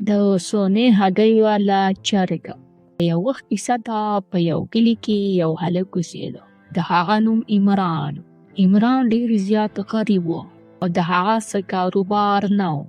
د سونې هګۍ والا چرګه. یو وخت کیسه ده، په یو کلي کې یو هلک اوسېده. د هغه نوم عمران. عمران ډېر زیات غریب و او د هغه څه کاروبار نه و.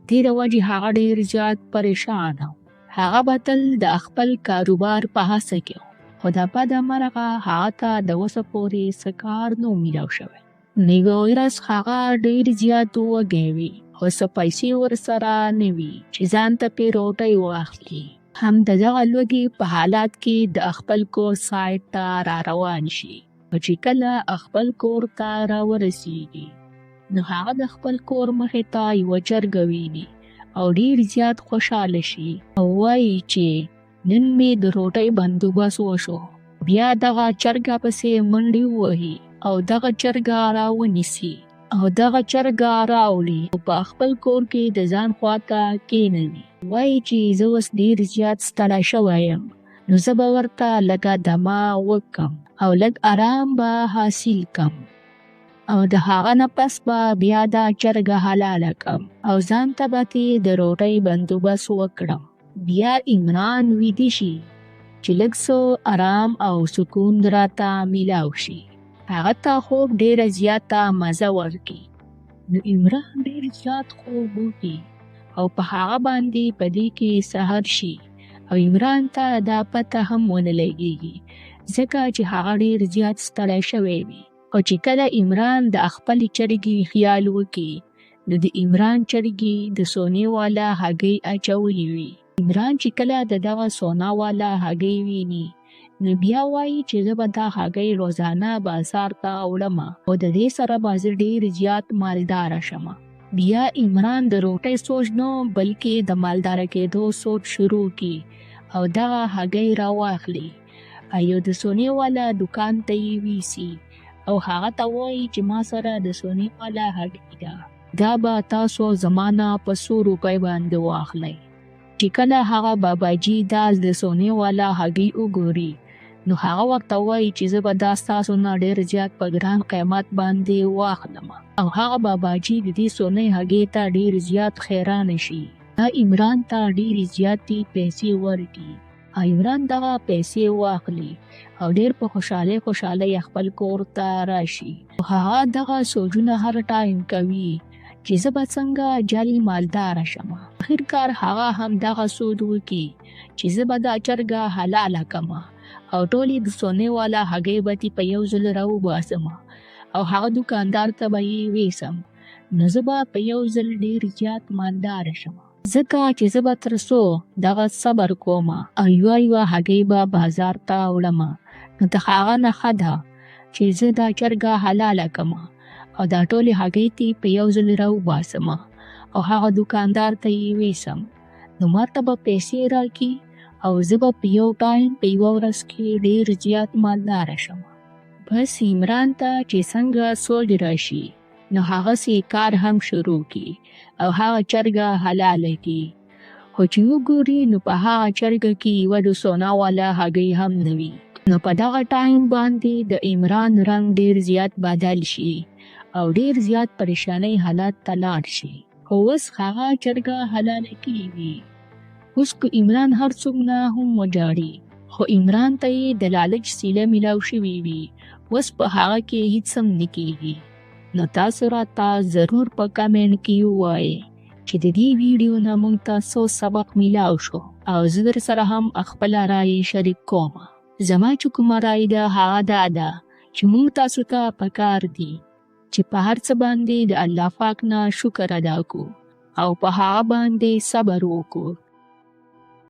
دې د وجې هغه ډېر زیات پریشان و. هغه به تل د خپل کاروبار په هڅه کې و، خو د بده مرغه هغه ته د اوسه پورې څه کار نه و میلاو شوی. نو یوه ورځ هغه ډېر زیات وږی وي، خو څه پیسې ورسره نه وي چې ځان ته پرې روټۍ واخلي. هم د دغه لوږې په حالات کې د خپل کور سایډ ته را روان شي. او چې کله خپل کور ته راورسېږي، نو هغه د خپل کور مخې ته یوه چرګه ویني او ډېر زیات خوشحاله شي او وایي چې نن مې د روټۍ بندوبست وشو. بیا دغه چرګه پسې منډې ووهي او دغه چرګه راونیسي او دغه چرګه راوړي او په خپل کور کې د ځان خواته کېنوي. وایي چې زه اوس ډېر زیات ستړی شوی یم، نو زه به ورته لږه دمه وکړم او لږ آرام به حاصل کړم او د هغه نه پس به بیا دا چرګه حلاله کړم او ځان ته به د روټۍ بندوبست وکړم. بیا عمران ویده شي چې لږ څه آرام او سکون راته میلاو شي. هغه ته خوب ډېره زیاته مزه ورکړي. نو عمران ډېر زیات خوب وکړي او په هغه باندې په دې کې سحر شي او عمران ته دا پته هم ونه لګېږي، ځکه چې هغه ډېر زیات ستړی شوی وي. او چې کله عمران د خپلې چرګې خیال وکړي، نو د عمران چرګې د سونې والا هګۍ اچولې وي. عمران چې کله د دغه سونا والا هګۍ ویني، نو بیا وایي چې زه به دا هګۍ روزانه بازار ته وړم او د دې سره به زه ډېر زیات مالداره شم. بیا عمران د روټۍ سوچ نه بلکې د مالداره کېدو سوچ شروع کړي او دغه هګۍ راواخلي او د سونې والا دکان ته یې ویسي او هغه ته وایي چې ما سره د سونې والا هګۍ ده، دا به تاسو زما نه په 100 روپۍ باندې واخلئ. چې کله هغه باباجي دا د سونې والا هګۍ وګوري، نو هغه ورته وایي چې زه به دا ستاسو نه ډېر زیات په ګران قیمت باندې واخلم. او هغه باباجي د دې سونې هګۍ ته ډېر زیات حیرانه شي. دا عمران ته ډېرې زیاتې پیسې ورکړي. عمران دغه پیسې واخلي او ډېر په خوشحالۍ خپل کور ته راشي. هغه دغه سوچونه هر ټایم کوي چې زه به څنګه جالي مالداره شم. آخرکار هغه هم دغه سوچ وکړي چې زه به دا چرګه حلاله کړم او ټولې د سونې والا هګۍ به په یو ځل راوباسم او هغه دکاندار ته به یې ویسم، نو زه به په یو ځل ډېر زیات مالداره شم. ځکه چې زه به تر څو دغه صبر کوم او یوه هګۍ به بازار ته وړم، نو د هغه نه ښه ده چې زه دا چرګه حلاله کړم او دا ټولې هګۍ په یو ځل راوباسم او هغه دکاندار ته یې ویسم، نو ماته به پیسې راکړي او زه به په یو ټایم په یوه ورځ کې ډېر زیات مالداره شم. بس عمران ته چې څنګه سوچ راشي، نو هغسې کار هم شروع کړي او هغه چرګه حلاله کړي. خو چې وګوري، نو په هغه چرګه کې یوه د سونا والا هګۍ هم نه وي. نو په دغه ټایم باندې د عمران رنګ ډېر زیات بدل شي او ډېر زیات پریشانۍ حالت ته لاړ شي. خو اوس هغه چرګه حلاله کړې وي. اوس که عمران هر څوک نه هم وجاړي، خو عمران ته یې د لالچ سیله میلاو شوې وي. اوس په هغه کې هیڅ هم نه کېږي. نو تاسو راته ضرور په کمنټ کې ووایئ چې د دې ویډیو نه موږ ته څه سبق میلاو شو او زه در سره هم خپله رایې شریک کوم. زما چې کومه رایې ده هغه دا ده چې موږ تاسو ته پکار دي چې په هر څه باندې د الله پاک نه شکر ادا کړو او په هغه باندې صبر وکړو